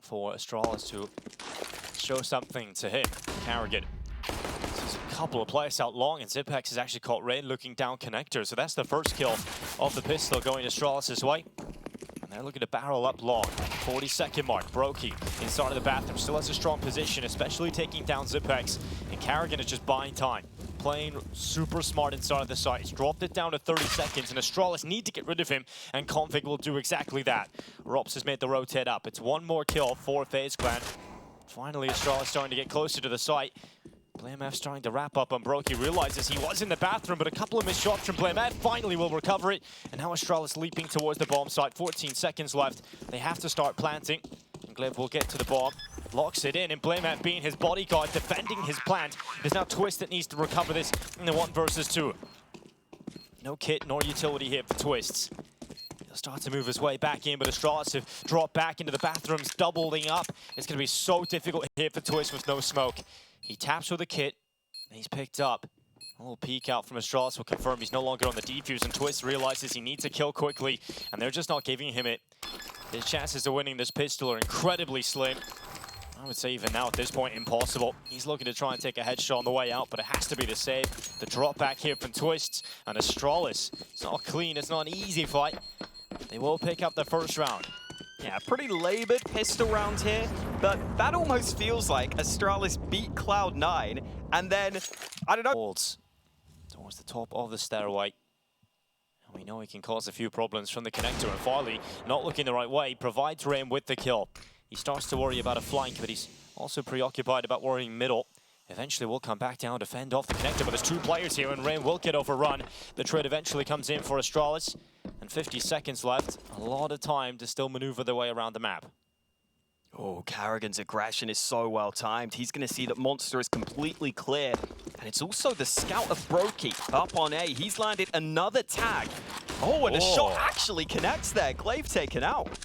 waiting for Astralis to show something to him. Carrigan sees a couple of players out long, and Zipex has actually caught Rain looking down connector. So that's the first kill of the pistol going to Astralis' way. And they're looking to barrel up long. 40-second mark. Brokey inside of the bathroom still has a strong position, especially taking down Zipex. And Carrigan is just buying time. Playing super smart inside of the site. He's dropped it down to 30 seconds, and Astralis need to get rid of him, and Config will do exactly that. Rops has made the rotate up. It's one more kill for FaZe Clan. Finally, Astralis starting to get closer to the site. BlameF starting to wrap up on Brokey. Realizes he was in the bathroom, but a couple of missed shots from BlameF finally will recover it. And now Astralis leaping towards the bomb site. 14 seconds left. They have to start planting. And Glev will get to the bomb. Locks it in, and BlameF being his bodyguard, defending his plant. There's now Twist that needs to recover this in the 1 versus 2. No kit nor utility here for Twists. He'll start to move his way back in, but Astralis have dropped back into the bathrooms, doubling up. It's going to be so difficult here for Twist with no smoke. He taps with a kit, and he's picked up. A little peek out from Astralis will confirm he's no longer on the defuse, and Twist realizes he needs to kill quickly, and they're just not giving him it. His chances of winning this pistol are incredibly slim. I would say even now at this point, impossible. He's looking to try and take a headshot on the way out, but it has to be the save. The drop back here from Twists and Astralis. It's not clean, it's not an easy fight. They will pick up the first round. Yeah, pretty labored pistol round here, but that almost feels like Astralis beat Cloud9, and then, I don't know. Holds towards the top of the stairway. And we know he can cause a few problems from the connector, and Farley, not looking the right way, provides Rain with the kill. He starts to worry about a flank, but he's also preoccupied about worrying middle. Eventually we'll come back down to fend off the connector, but there's 2 players here, and Rain will get overrun. The trade eventually comes in for Astralis, and 50 seconds left. A lot of time to still maneuver their way around the map. Oh, Carrigan's aggression is so well timed. He's going to see that Monster is completely clear. And it's also the scout of Brokey up on A. He's landed another tag. Oh, and a shot actually connects there. Glaive taken out.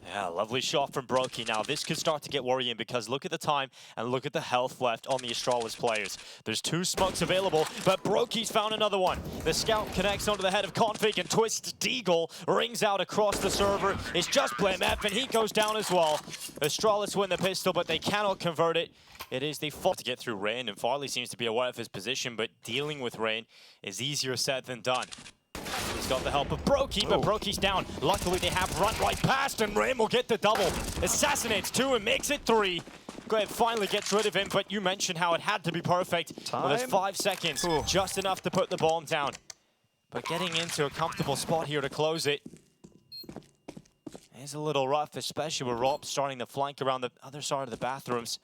Yeah, lovely shot from Brokey. Now, this could start to get worrying because look at the time and look at the health left on the Astralis players. There's 2 smokes available, but Brokey's found another one. The scout connects onto the head of Config, and Twist's deagle rings out across the server. It's just BlameF, and he goes down as well. Astralis win the pistol, but they cannot convert it. It is the fault to get through Rain, and Farley seems to be aware of his position, but dealing with Rain is easier said than done. He's got the help of Brokey, but Brokey's down. Luckily, they have run right past, and Rain will get the double. Assassinates 2 and makes it 3. Glaive finally gets rid of him, but you mentioned how it had to be perfect. Well, there's 5 seconds, just enough to put the bomb down. But getting into a comfortable spot here to close it is a little rough, especially with Rob starting to flank around the other side of the bathrooms.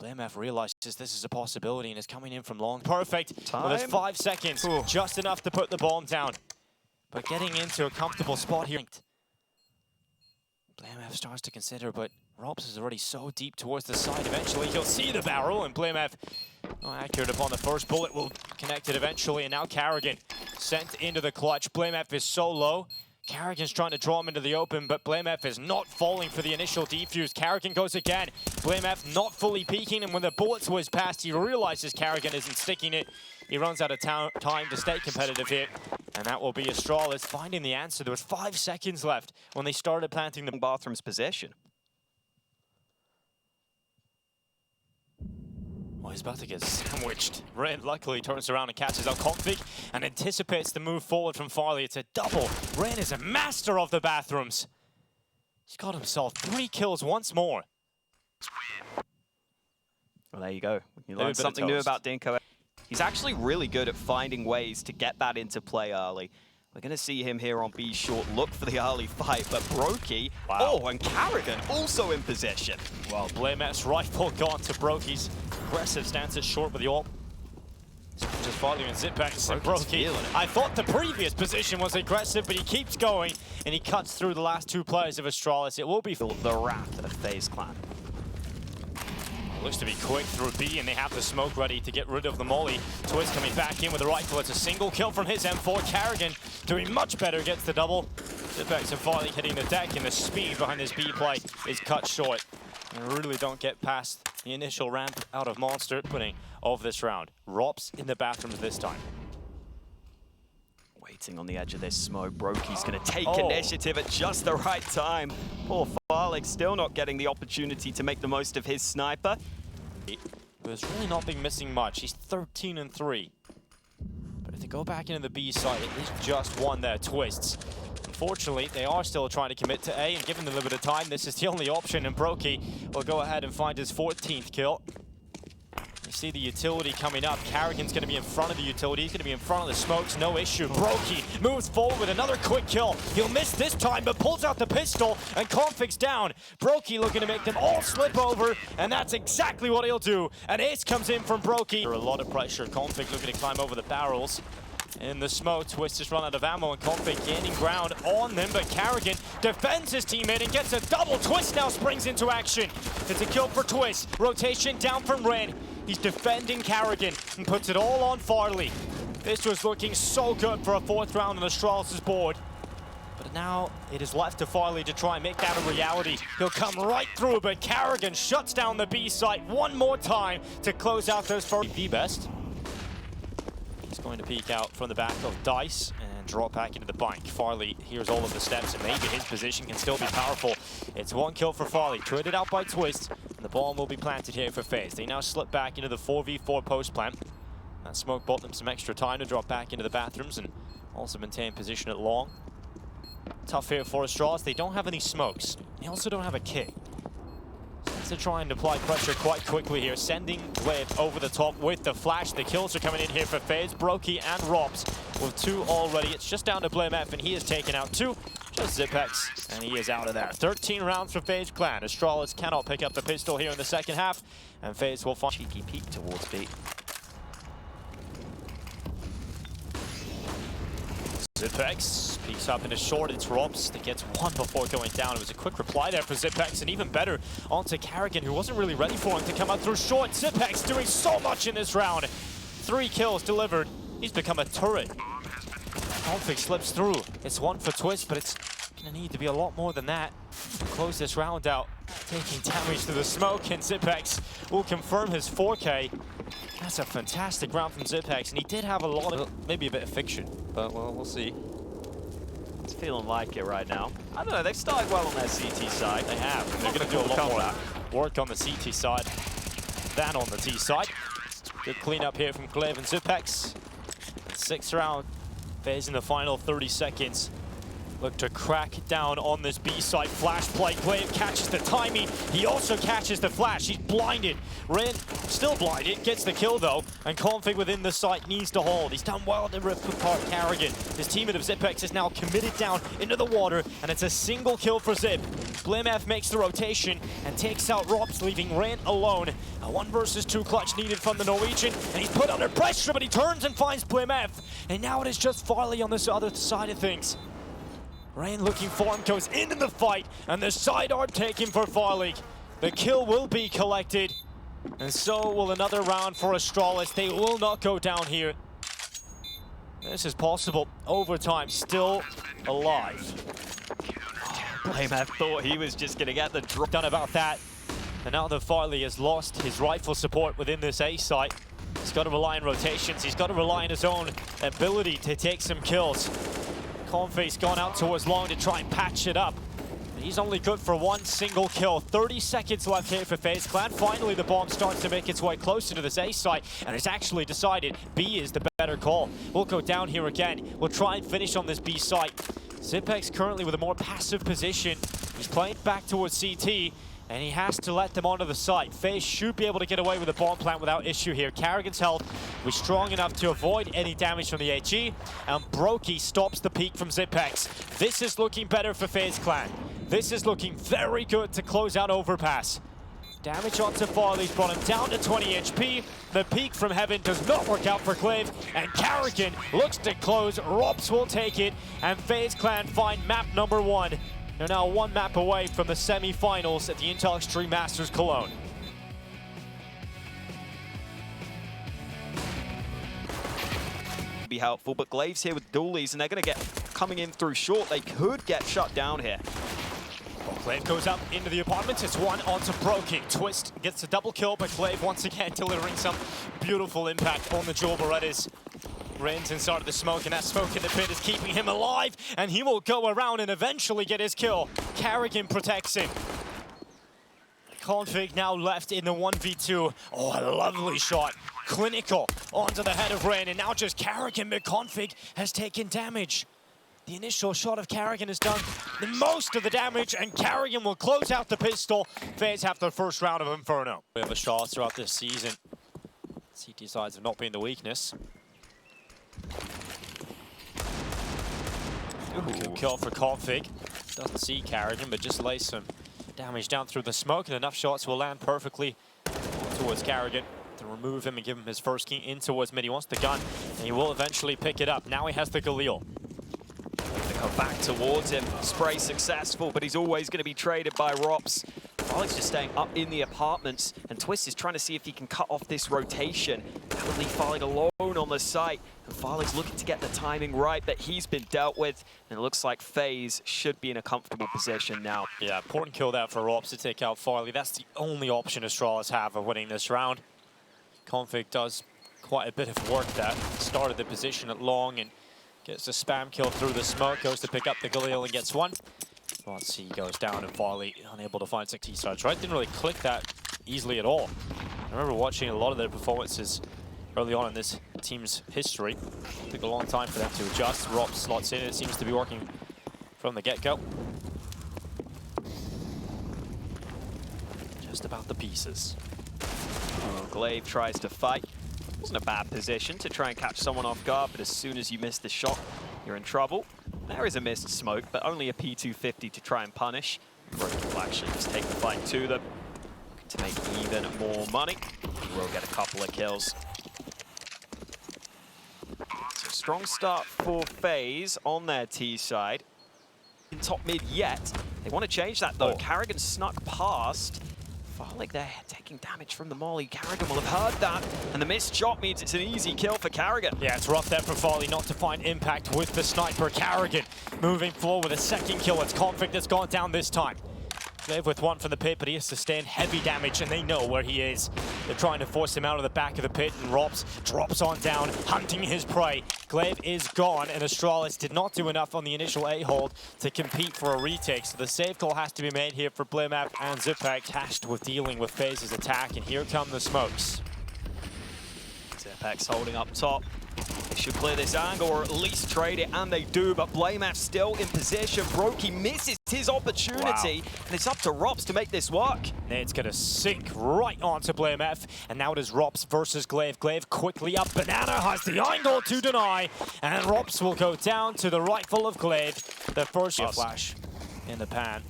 BlameF realizes this is a possibility and is coming in from long. Perfect. Well, there's 5 seconds, just enough to put the bomb down. But getting into a comfortable spot here. BlameF starts to consider, but Robs is already so deep towards the side. Eventually, he'll see the barrel, and BlameF, accurate upon the first bullet, will connect it eventually. And now Carrigan sent into the clutch. BlameF is so low. Carrigan's trying to draw him into the open, but BlameF is not falling for the initial defuse. Carrigan goes again. BlameF not fully peeking, and when the bullets whiz past, he realizes Carrigan isn't sticking it. He runs out of time to stay competitive here, and that will be Astralis finding the answer. There was 5 seconds left when they started planting the bathroom's possession. Well, he's about to get sandwiched. Rain luckily turns around and catches out Config and anticipates the move forward from Farley. It's a double. Rain is a master of the bathrooms. He's got himself 3 kills once more. Well, there you go. You learn something new about Dinko. He's actually really good at finding ways to get that into play early. We're going to see him here on B short look for the early fight, but Brokey, and Carrigan also in position. Well, BlameF's rifle gone to Brokey's aggressive stance is short with the ult. Just Farley and Zipex and Brokey. I thought the previous position was aggressive, but he keeps going, and he cuts through the last 2 players of Astralis. It will be the wrath of FaZe Clan. Looks to be quick through B, and they have the smoke ready to get rid of the molly. Twist coming back in with the rifle. It's a single kill from his M4. Carrigan doing much better, gets the double. Zipex and Farley hitting the deck, and the speed behind this B play is cut short. And really don't get past the initial ramp out of Monster winning of this round. Rops in the bathrooms this time. Waiting on the edge of this smoke. Brokey's going to take initiative at just the right time. Poor Farlig still not getting the opportunity to make the most of his sniper. There's really not been missing much. He's 13-3. But if they go back into the B side, at least just one there, Twists. Unfortunately, they are still trying to commit to A, and given the limited time, this is the only option, and Brokey will go ahead and find his 14th kill. You see the utility coming up. Carrigan's going to be in front of the utility. He's going to be in front of the smokes. No issue. Brokey moves forward with another quick kill. He'll miss this time, but pulls out the pistol, and Config's down. Brokey looking to make them all slip over, and that's exactly what he'll do. An ace comes in from Brokey. A lot of pressure. Config looking to climb over the barrels. In the smoke, Twist just run out of ammo, and Config gaining ground on them, but Carrigan defends his teammate and gets a double. Twist now springs into action. It's a kill for Twist. Rotation down from Red. He's defending Carrigan and puts it all on Farley. This was looking so good for a 4th round on Astralis' board. But now it is left to Farley to try and make that a reality. He'll come right through, but Carrigan shuts down the B site one more time to close out those first. The best. He's going to peek out from the back of Dice and drop back into the bank. Farley hears all of the steps, and maybe his position can still be powerful. It's one kill for Farley, traded out by Twist, and the bomb will be planted here for FaZe. They now slip back into the 4v4 post plant. That smoke bought them some extra time to drop back into the bathrooms and also maintain position at long. Tough here for Astralis. They don't have any smokes. They also don't have a kick. They're trying to apply pressure quite quickly here, sending Glaive over the top with the flash. The kills are coming in here for FaZe. Brokey and Robs with 2 already. It's just down to BlameF, and he has taken out 2. Just Zipex, and he is out of there. 13 rounds for FaZe Clan. Astralis cannot pick up the pistol here in the second half, and FaZe will find cheeky peek towards B. Zipex peeks up into short. It's Robs that gets one before going down. It was a quick reply there for Zipex, and even better onto Carrigan, who wasn't really ready for him to come up through short. Zipex doing so much in this round. 3 kills delivered. He's become a turret. Config slips through. It's 1 for Twist, but it's going to need to be a lot more than that to close this round out. Taking damage through the smoke, and Zipex will confirm his 4K. That's a fantastic round from Zipex, and he did have a lot of, maybe a bit of fiction, but well, we'll see. It's feeling like it right now. I don't know, they've started well on their CT side. They have, and they're going to do a lot more work on the CT side than on the T side. Good cleanup here from Glaive and Zipex. 6th round, FaZe in the final 30 seconds. Look to crack down on this B side. Flash play. Glaive catches the timing. He also catches the flash. He's blinded. Ren still blinded. Gets the kill though. And Config within the site needs to hold. He's done well to rip apart Carrigan. His teammate of Zipex is now committed down into the water. And it's a single kill for Zip. BlameF makes the rotation and takes out Robs, leaving Ren alone. A 1 versus 2 clutch needed from the Norwegian. And he's put under pressure, but he turns and finds BlameF. And now it is just Farley on this other side of things. Rain looking for him, goes into the fight, and the sidearm taken for Farley. The kill will be collected, and so will another round for Astralis. They will not go down here. This is possible. Overtime, still alive. BlameF thought he was just going to get the drop. Done about that. And now that Farley has lost his rifle support within this A site, he's got to rely on rotations. He's got to rely on his own ability to take some kills. Config's gone out towards long to try and patch it up. But he's only good for 1 single kill. 30 seconds left here for FaZe Clan. Finally, the bomb starts to make its way closer to this A site, and it's actually decided B is the better call. We'll go down here again. We'll try and finish on this B site. Zipex currently with a more passive position. He's playing back towards CT, and he has to let them onto the site. FaZe should be able to get away with the bomb plant without issue here. Carrigan's health was strong enough to avoid any damage from the HE, and Brokey stops the peak from Zipex. This is looking better for FaZe Clan. This is looking very good to close out Overpass. Damage onto Farley's brought him down to 20 HP. The peak from Heaven does not work out for Glaive, and Carrigan looks to close. Robs will take it, and FaZe Clan find map number 1. They're now 1 map away from the semi-finals at the Intel Extreme Masters Cologne. Be helpful, but Glaive's here with dualies, and they're going to get coming in through short. They could get shut down here. Glaive goes up into the apartments. It's 1 onto Brokey. Twist gets a double kill, but Glaive once again delivering some beautiful impact on the Jewel Berettas. Rain's inside of the smoke, and that smoke in the pit is keeping him alive, and he will go around and eventually get his kill. Carrigan protects him. Config now left in the 1v2. Oh, a lovely shot. Clinical onto the head of Rain, and now just Carrigan, but Config has taken damage. The initial shot of Carrigan has done the most of the damage, and Carrigan will close out the pistol. FaZe have their first round of Inferno. We have a shot throughout this season. CT sides have not been the weakness. Good kill for Config. Doesn't see Carrigan, but just lays some damage down through the smoke, and enough shots will land perfectly towards Carrigan to remove him and give him his first key in towards mid. He wants the gun, and he will eventually pick it up. Now he has the Galil. They come back towards him. Spray successful, but he's always going to be traded by Rops. Farley's just staying up in the apartments, and Twist is trying to see if he can cut off this rotation. That would leave Farley alone on the site, and Farley's looking to get the timing right, but he's been dealt with, and it looks like FaZe should be in a comfortable position now. Yeah, important kill there for Rops to take out Farley. That's the only option Astralis have of winning this round. Config does quite a bit of work there. Started the position at long and gets a spam kill through the smoke, goes to pick up the Galil and gets one. Once he goes down, and Farley unable to find 60 sides. Right, didn't really click that easily at all. I remember watching a lot of their performances early on in this team's history. It took a long time for them to adjust. Rops slots in, it seems to be working from the get-go. Just about the pieces. Glaive tries to fight. Wasn't a bad position to try and catch someone off guard, but as soon as you miss the shot, you're in trouble. There is a missed smoke, but only a P250 to try and punish. Broken will actually just take the fight to them to make even more money. He will get a couple of kills. So strong start for FaZe on their T side. In top mid yet. They want to change that though. Carrigan snuck past. Farley there taking damage from the molly. Carrigan will have heard that, and the missed shot means it's an easy kill for Carrigan. Yeah, it's rough there for Farley not to find impact with the sniper. Carrigan moving forward with a second kill. It's Config that's gone down this time. Glaive with one from the pit, but he has sustained heavy damage, and they know where he is. They're trying to force him out of the back of the pit, and Rops drops on down, hunting his prey. Glaive is gone, and Astralis did not do enough on the initial A-hold to compete for a retake, so the save call has to be made here for Blimap and Zipak, tasked with dealing with FaZe's attack, and here come the smokes. Zipak's holding up top. They should clear this angle or at least trade it, and they do, but Blamaf still in position. Brokey misses his opportunity, and it's up to Rops to make this work. Nade's gonna sink right onto Blamaf, and now it is Rops versus Glaive. Glaive quickly up, Banana has the angle to deny, and Rops will go down to the rifle of Glaive. The first flash in the pan.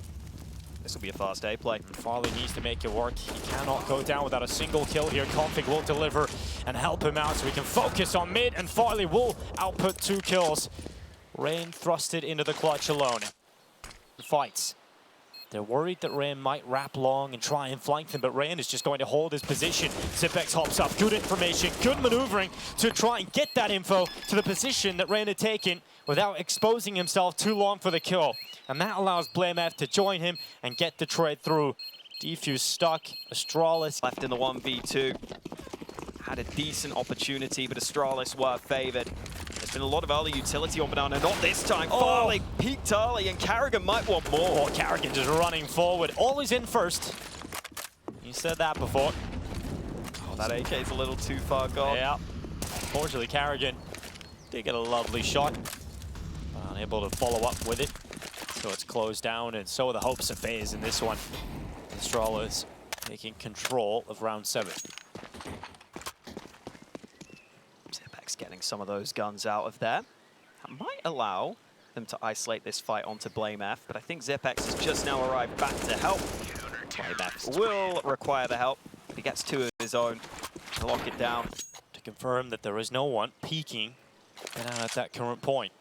This will be a fast A play. Farley needs to make it work. He cannot go down without a single kill here. Config will deliver and help him out so he can focus on mid, and Farley will output 2 kills. Rain thrusted into the clutch alone. Fights. They're worried that Rain might wrap long and try and flank them, but Rain is just going to hold his position. Zipex hops up. Good information, good maneuvering to try and get that info to the position that Rain had taken without exposing himself too long for the kill. And that allows Blamaf to join him and get the trade through. Defuse stuck. Astralis left in the 1v2. Had a decent opportunity, but Astralis were favored. There's been a lot of early utility on Banana, not this time. Farley peaked early, and Carrigan might want more. Oh, Carrigan just running forward. Always in first. You said that before. Oh, that AK is a little too far gone. Yeah. Unfortunately, Carrigan did get a lovely shot. Unable to follow up with it. So it's closed down, and so are the hopes of FaZe in this one. Astralis taking control of round 7. Zipak's getting some of those guns out of there. That might allow them to isolate this fight onto Blamaf, but I think Zipex has just now arrived back to help. Blamaf will require the help. He gets 2 of his own to lock it down. To confirm that there is no one peeking at that current point.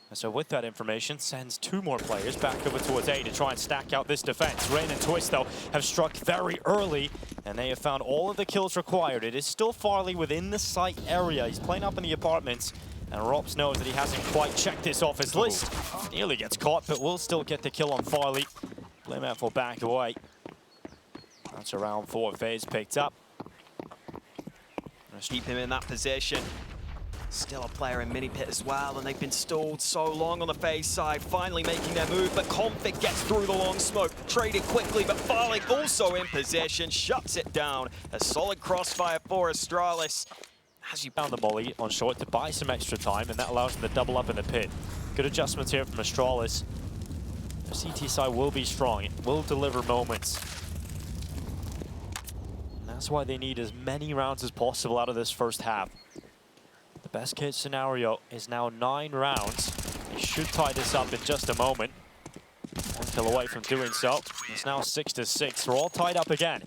And so with that information, sends 2 more players back over towards A to try and stack out this defense. Rain and Twist, though, have struck very early, and they have found all of the kills required. It is still Farley within the site area. He's playing up in the apartments, and Rops knows that he hasn't quite checked this off his list. Nearly gets caught, but will still get the kill on Farley. Blamaf will back away. That's around 4. FaZe picked up. Keep him in that position. Still a player in mini pit as well, and they've been stalled so long on the FaZe side, finally making their move, but Config gets through the long smoke, traded quickly, but Farley also in position, shuts it down. A solid crossfire for Astralis. As you Found the molly on short to buy some extra time, and that allows them to double up in the pit. Good adjustments here from Astralis. The CT side will be strong, it will deliver moments. And that's why they need as many rounds as possible out of this first half. The best case scenario is now 9 rounds. They should tie this up in just a moment. 1 kill away from doing so. It's now 6-6. We're all tied up again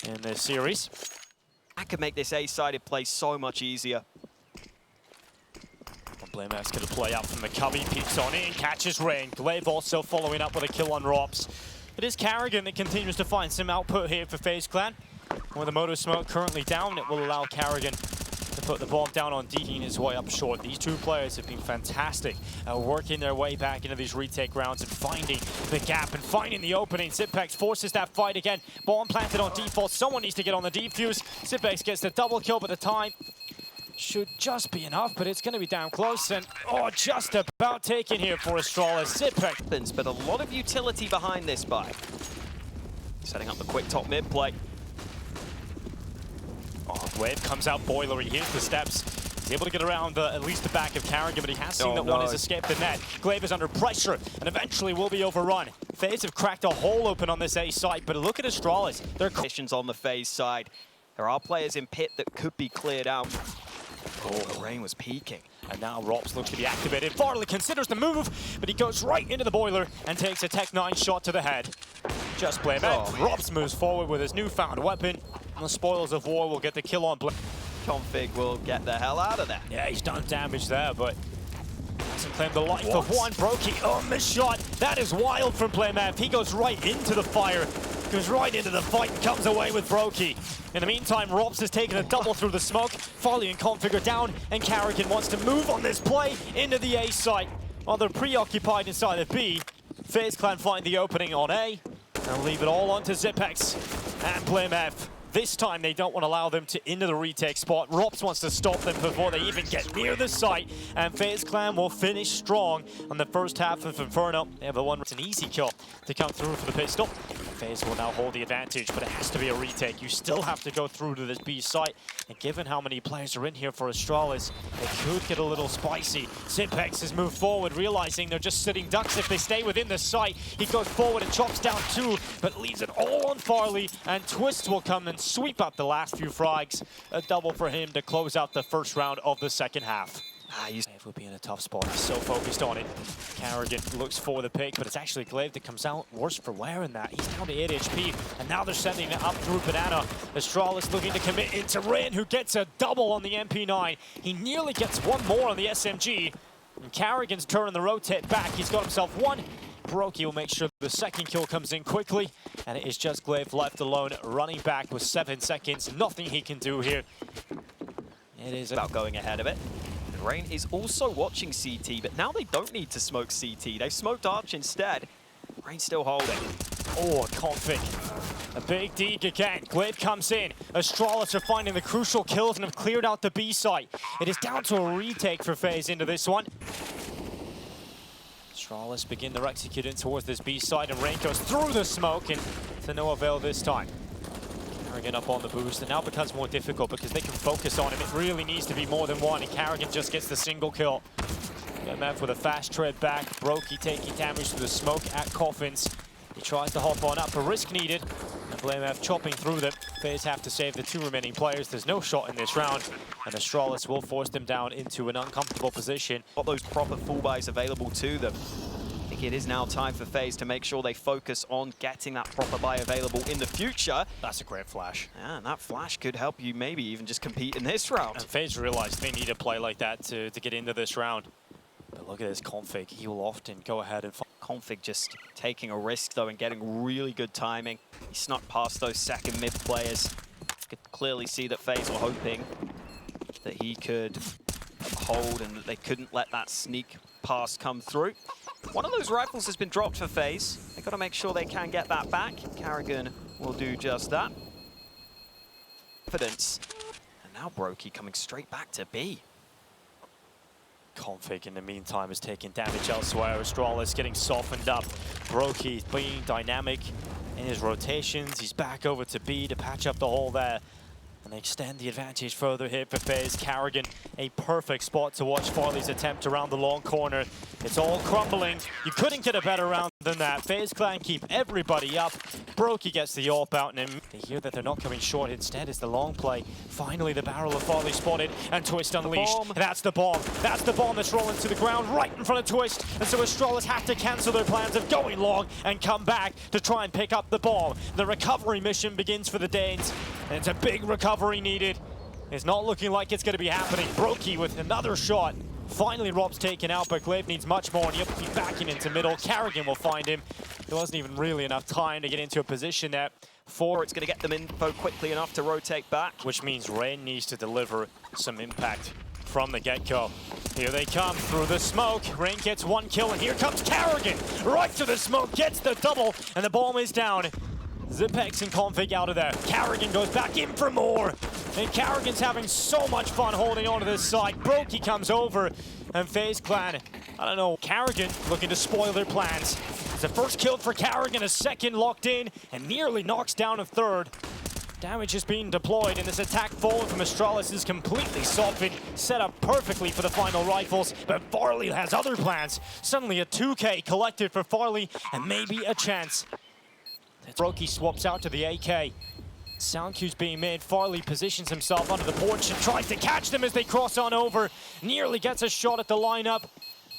in this series. that could make this A-sided play so much easier. Blamef's going to play up from the cubby, peeks on in, catches Rain. Glaive also following up with a kill on Rops. It is Carrigan that continues to find some output here for FaZe Clan. With the motor smoke currently down, it will allow Carrigan to put the bomb down on Deaking his way up short. These two players have been fantastic at working their way back into these retake rounds and finding the gap and finding the opening. Zipex forces that fight again. Bomb planted on default. Someone needs to get on the defuse. Zipex gets the double kill, but the time should just be enough, but it's going to be down close, and just about taken here for Astralis. Zipex. But a lot of utility behind this buy. Setting up the quick top mid play. Wave comes out boilery. Here's the steps. He's able to get around at least the back of Carrigan, but he has seen that one has escaped the net. Glaive is under pressure and eventually will be overrun. FaZe have cracked a hole open on this A site, but look at Astralis. They're conditions on the FaZe side. There are players in pit that could be cleared out. The rain was peaking. And now Rops looks to be activated. Farley considers the move, but he goes right into the boiler and takes a Tech 9 shot to the head. Just blame it. Rops moves forward with his newfound weapon. And the spoils of war will get the kill on Blame. Config will get the hell out of there. Yeah, he's done damage there, but hasn't claimed the life of one. Brokey, missed shot. That is wild from Playmav. He goes right into the fire, goes right into the fight, and comes away with Brokey. In the meantime, Rops has taken a double through the smoke. Farley and Config are down, and Carrigan wants to move on this play into the A site. While they're preoccupied inside of B, FaZe Clan find the opening on A, and leave it all onto Zipex and Playmav. This time, they don't want to allow them to into the retake spot. Rops wants to stop them before they even get near the site. And FaZe Clan will finish strong on the first half of Inferno. They have the one. It's an easy kill to come through for the pistol. FaZe will now hold the advantage, but it has to be a retake. You still have to go through to this B site. And given how many players are in here for Astralis, it could get a little spicy. Zipex has moved forward, realizing they're just sitting ducks if they stay within the site. He goes forward and chops down 2, but leaves it all on Farley. And Twist will come and sweep up the last few frags. A double for him to close out the first round of the second half. Glaive will be in a tough spot. He's so focused on it. Carrigan looks for the pick, but it's actually Glaive that comes out worse for wear in that. He's down to 8 HP, and now they're sending it up through Banana. Astralis looking to commit into Rain, who gets a double on the MP9. He nearly gets one more on the SMG. And Carrigan's turning the rotate back. He's got himself one. Brokey will make sure the second kill comes in quickly, and it is just Glaive left alone, running back with 7 seconds. Nothing he can do here. It is about going ahead of it. Rain is also watching CT, but now they don't need to smoke CT. They've smoked Arch instead. Rain still holding. Config. A big dig again. Glaive comes in. Astralis are finding the crucial kills and have cleared out the B site. It is down to a retake for FaZe into this one. Astralis begin their executing towards this B side, and Rain goes through the smoke, and to no avail this time. Carrigan up on the boost, and now becomes more difficult because they can focus on him. It really needs to be more than one, and Carrigan just gets the single kill. Met with a fast tread back. Brokey taking damage to the smoke at Coffins. He tries to hop on up, a risk needed. And Blamef chopping through them. FaZe have to save the 2 remaining players. There's no shot in this round, and Astralis will force them down into an uncomfortable position. Got those proper full buys available to them. I think it is now time for FaZe to make sure they focus on getting that proper buy available in the future. That's a great flash. Yeah, and that flash could help you maybe even just compete in this round. And FaZe realized they need a play like that to get into this round. But look at this Config. He will often go ahead and... Config just taking a risk, though, and getting really good timing. He snuck past those second mid players. You could clearly see that FaZe were hoping that he could hold and that they couldn't let that sneak pass come through. One of those rifles has been dropped for FaZe. They've got to make sure they can get that back. Carrigan will do just that. Confidence. And now Brokey coming straight back to B. Config in the meantime is taking damage elsewhere. Astralis getting softened up. Brokey being dynamic in his rotations. He's back over to B to patch up the hole there. And they extend the advantage further here for FaZe. Carrigan, a perfect spot to watch Farley's attempt around the long corner. It's all crumbling. You couldn't get a better round than that. FaZe Clan keep everybody up. Brokey gets the AWP out, and they hear that they're not coming short. Instead, it's the long play. Finally, the barrel of Farley spotted, and Twist unleashed. That's the bomb. That's the bomb that's rolling to the ground right in front of Twist. And so Astralis have to cancel their plans of going long and come back to try and pick up the bomb. The recovery mission begins for the Danes, and it's a big recovery needed. It's not looking like it's going to be happening. Brokey with another shot. Finally, Rob's taken out, but Glaive needs much more, and he'll be backing into middle. Carrigan will find him. There wasn't even really enough time to get into a position there. It's going to get them info quickly enough to rotate back. Which means Rain needs to deliver some impact from the get-go. Here they come through the smoke. Rain gets one kill, and here comes Carrigan. Right to the smoke, gets the double, and the bomb is down. Zipex and Config out of there. Carrigan goes back in for more. And Carrigan's having so much fun holding on to this side. Brokey comes over, and FaZe Clan, I don't know, Carrigan looking to spoil their plans. It's the first kill for Carrigan, a second locked in, and nearly knocks down a third. Damage is being deployed, and this attack forward from Astralis is completely softened, set up perfectly for the final rifles, but Farley has other plans. Suddenly a 2K collected for Farley, and maybe a chance. Brokey swaps out to the AK. Sound cue's being made. Farley positions himself under the porch and tries to catch them as they cross on over. Nearly gets a shot at the lineup,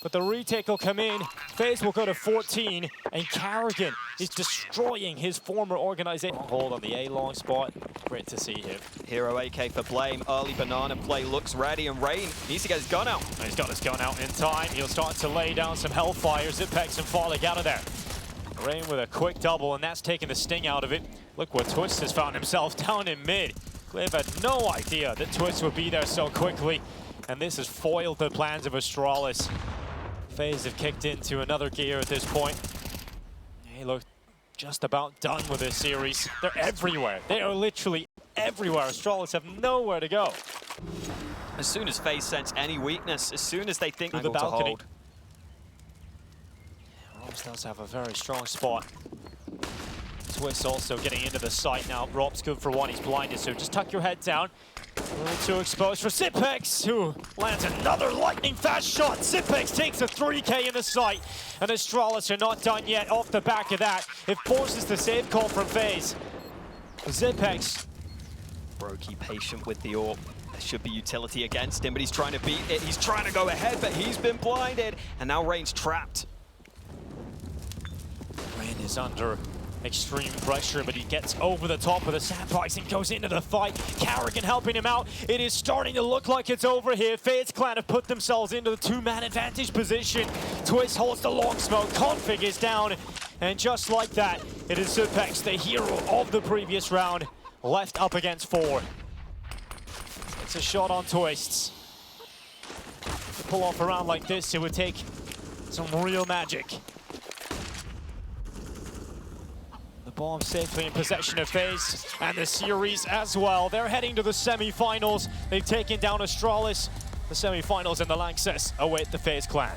but the retake will come in. FaZe will go to 14, and Carrigan is destroying his former organization. Hold on the A-long spot. Great to see him. Hero AK for Blame. Early banana play looks ready, and Rain needs to get his gun out. He's got his gun out in time. He'll start to lay down some hellfire. Zipex and Farley out of there. Rain with a quick double, and that's taking the sting out of it. Look where Twist has found himself, down in mid. Glaive had no idea that Twist would be there so quickly, and this has foiled the plans of Astralis. FaZe have kicked into another gear at this point. They look just about done with this series. They're everywhere. They are literally everywhere. Astralis have nowhere to go. As soon as FaZe sense any weakness, as soon as they think the to balcony. hold. Robs does have a very strong spot. Twist also getting into the site now. Rob's good for one, he's blinded, so just tuck your head down. A little too exposed for Zipex, who lands another lightning fast shot. Zipex takes a 3K in the site, and Astralis are not done yet off the back of that. It forces the save call from FaZe. Zipex. Brokey patient with the AWP. There should be utility against him, but he's trying to beat it. He's trying to go ahead, but he's been blinded, and now Rain's trapped. Rain is under extreme pressure, but he gets over the top of the sandbags and goes into the fight. Carrigan helping him out. It is starting to look like it's over here. FaZe Clan have put themselves into the two-man advantage position. Twist holds the long smoke. Config is down. And just like that, it is Zipex, the hero of the previous round, left up against 4. It's a shot on Twists. To pull off a round like this, it would take some real magic. The bomb safely in possession of FaZe, and the series as well. They're heading to the semi-finals. They've taken down Astralis. The semi-finals and the Lanxess await the FaZe Clan.